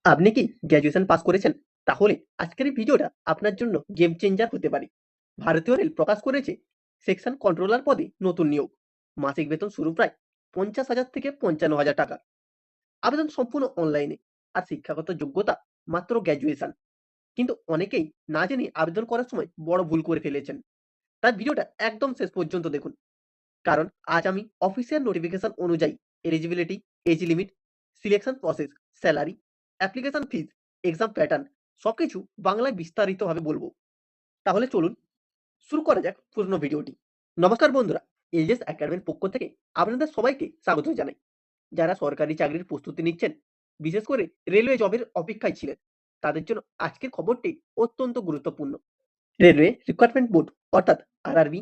আপনি কি graduation pass করেছেন? তাহলে আজকের এই ভিডিওটা আপনার জন্য গেম চেঞ্জার হতে পারে। ভারতীয় রেল প্রকাশ করেছে সেকশন কন্ট্রোলার পদে নতুন নিয়োগ। মাসিক বেতন শুরু প্রায় ৫০,০০০ থেকে ৫৫,০০০ টাকা। আবেদন সম্পূর্ণ অনলাইনে। আর শিক্ষাগত যোগ্যতা মাত্র গ্র্যাজুয়েশন। কিন্তু অনেকেই না জেনে আবেদন করার সময় বড় ভুল করে ফেলেছেন। তাই ভিডিওটা একদম শেষ পর্যন্ত দেখুন। কারণ আজ আমি অফিসিয়াল নোটিফিকেশন অনুযায়ী eligibility, age limit, selection process, salary, application fee, exam pattern সবকিছু বাংলায় বিস্তারিতভাবে বলবো। তাহলে চলুন শুরু করা যাক পুরনো ভিডিওটি। নমস্কার বন্ধুরা, এলজেস একাডেমির পক্ষ থেকে আপনাদের সবাইকে স্বাগত জানাই। যারা সরকারি চাকরির প্রস্তুতি নিচ্ছেন, বিশেষ করে রেলওয়ে জবের অপেক্ষায় ছিলেন, তাদের জন্য আজকের খবরটি অত্যন্ত গুরুত্বপূর্ণ। রেলওয়ে রিক্রুটমেন্ট বোর্ড অর্থাৎ আরআরবি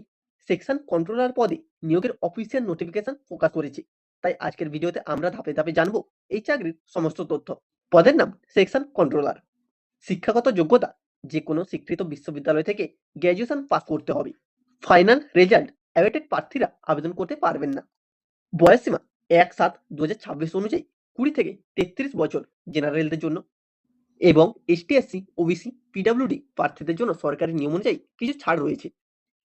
সেকশন কন্ট্রোলার পদে নিয়োগের অফিসিয়াল নোটিফিকেশন প্রকাশ করেছে। তাই আজকের ভিডিওতে আমরা ধাপে ধাপে জানবো এই চাকরির সমস্ত তথ্য। পদের নাম সেকশন কন্ট্রোলার। শিক্ষাগত যোগ্যতা যে কোনো স্বীকৃত বিশ্ববিদ্যালয় থেকে গ্র্যাজুয়েশন পাস করতে হবে। ফাইনাল রেজাল্ট অ্যাওয়েটেড প্রার্থীরা আবেদন করতে পারবেন না। বয়সসীমা ১/৭/২০২৬ অনুযায়ী ২০ থেকে ৩৩ বছর জেনারেলদের জন্য, এবং এসটি/এসসি, ওবিসি, পিডব্লিউডি প্রার্থীদের জন্য সরকারি নিয়ম অনুযায়ী কিছু ছাড় রয়েছে।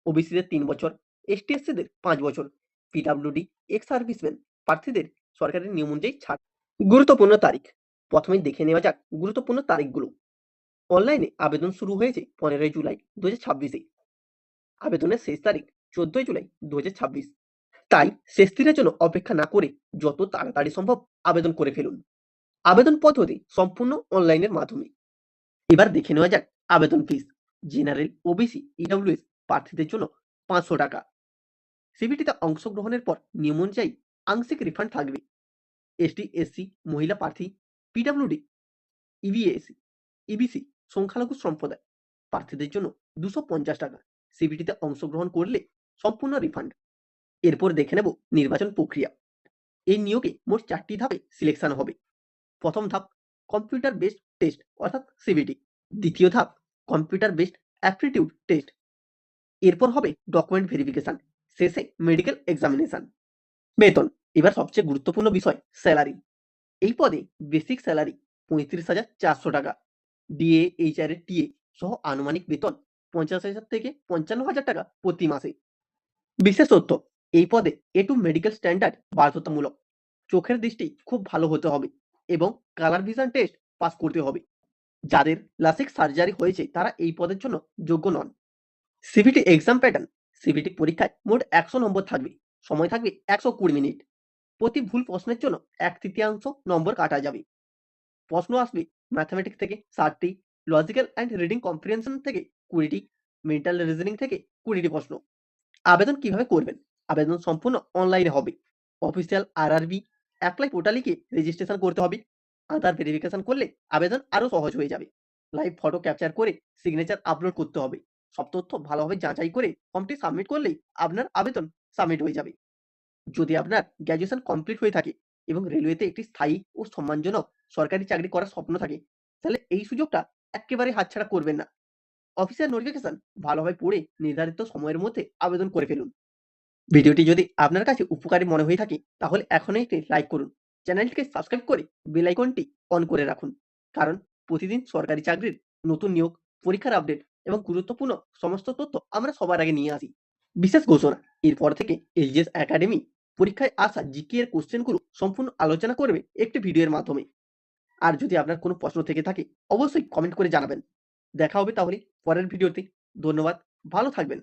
ওবিসিদের ৩ বছর, এসটি/এসসিদের ৫ বছর, পিডব্লিউডি, এক্স সার্ভিসম্যান প্রার্থীদের সরকারি নিয়ম অনুযায়ী ছাড়। গুরুত্বপূর্ণ তারিখ। প্রথমেই দেখে নেওয়া যাক গুরুত্বপূর্ণ তারিখগুলো। অনলাইনে আবেদন শুরু হয়েছে ১৫ জুলাই ২০২৬-এ। আবেদনের শেষ তারিখ ১৪ জুলাই ২০২৬। তাই শেষ দিনের জন্য অপেক্ষা না করে যত তাড়াতাড়ি সম্ভব আবেদন করে ফেলুন। আবেদন পদ্ধতি সম্পূর্ণ অনলাইনের মাধ্যমে। এবার দেখে নেওয়া যাক আবেদন ফিস। জেনারেল, ওবিসি, ইডব্লিউএস প্রার্থীদের জন্য ৫০০ টাকা। সিবিটিতে অংশগ্রহণের পর নিয়ম অনুযায়ী আংশিক রিফান্ড থাকবে। এসটি/এসসি, মহিলা প্রার্থী, পিডব্লিউডি, ইবিএসি, ইবিসি, সংখ্যালঘু সম্প্রদায় প্রার্থীদের জন্য ২৫০ টাকা। সিবিটিতে অংশগ্রহণ করলে সম্পূর্ণ রিফান্ড। এরপর দেখে নেব নির্বাচন প্রক্রিয়া। এই নিয়োগে মোট ৪টি ধাপে সিলেকশন হবে। প্রথম ধাপ কম্পিউটার বেসড টেস্ট অর্থাৎ সিবিটি। দ্বিতীয় ধাপ কম্পিউটার বেসড অ্যাপটিটিউড টেস্ট। এরপর হবে ডকুমেন্ট ভেরিফিকেশন। শেষে মেডিকেল এক্সামিনেশন। বেতন। এবার সবচেয়ে গুরুত্বপূর্ণ বিষয় স্যালারি। এই পদে বেসিক স্যালারি ৩৫,৪০০ টাকা। ডিএ, এইচআরএ, টিএ সহ আনুমানিক বেতন ৫০,০০০ থেকে ৫৫,০০০ টাকা প্রতি মাসে। বিশেষ তথ্য। এই পদে A2 মেডিকেল স্ট্যান্ডার্ড বাধ্যতামূলক। চোখের দৃষ্টি খুব ভালো হতে হবে এবং কালার ভিশন টেস্ট পাস করতে হবে। যাদের লাসিক সার্জারি হয়েছে তারা এই পদের জন্য যোগ্য নন। CBT exam pattern. সিবিটি পরীক্ষায় মোট ১০০ নম্বর থাকবে। সময় থাকবে ১২০ মিনিট। প্রতি ভুল প্রশ্নের জন্য ১/৩ নম্বর কাটা যাবে। প্রশ্ন আসবে ম্যাথমেটিক্স থেকে ৬০টি, লজিক্যাল অ্যান্ড রিডিং কম্প্রিহেনশন থেকে ২০টি, মেন্টাল রিজনিং থেকে ২০টি প্রশ্ন। আবেদন কিভাবে করবেন? আবেদন সম্পূর্ণ অনলাইনে হবে। অফিসিয়াল আরআরবি অ্যাপ্লাই পোর্টালে গিয়ে রেজিস্ট্রেশন করতে হবে। আধার ভেরিফিকেশন করলে আবেদন আরো সহজ হয়ে যাবে। লাইভ ফটো ক্যাপচার করে সিগনেচার আপলোড করতে হবে। সব তথ্য ভালোভাবে যাচাই করে ফর্মটি সাবমিট করলেই আপনার আবেদন সাবমিট হয়ে যাবে। যদি আপনার গ্র্যাজুয়েশন কমপ্লিট হয়ে থাকে এবং রেলওয়েতে একটি স্থায়ী ও সম্মানজনক সরকারি চাকরি করার স্বপ্ন থাকে, তাহলে এই সুযোগটা এক্কেবারেই হাতছাড়া করবেন না। অফিসিয়াল নোটিফিকেশন ভালোভাবে পড়ে নির্ধারিত সময়ের মধ্যে আবেদন করে ফেলুন। ভিডিওটি যদি আপনার কাছে উপকারী মনে হয়ে থাকে তাহলে এখনই একটি লাইক করুন। চ্যানেলটিকে সাবস্ক্রাইব করে বেল আইকনটি অন করে রাখুন। কারণ প্রতিদিন সরকারি চাকরির নতুন নিয়োগ, পরীক্ষার আপডেট এবং গুরুত্বপূর্ণ সমস্ত তথ্য আমরা সবার আগে নিয়ে আসি। বিশেষ ঘোষণা, এরপর থেকে এলজিএস একাডেমি পরীক্ষায় আসা জিকে এর কোশ্চেনগুলো সম্পূর্ণ আলোচনা করবে একটি ভিডিওর মাধ্যমে। আর যদি আপনার কোনো প্রশ্ন থেকে থাকে অবশ্যই কমেন্ট করে জানাবেন। দেখা হবে তাহলে পরের ভিডিওতে। ধন্যবাদ। ভালো থাকবেন।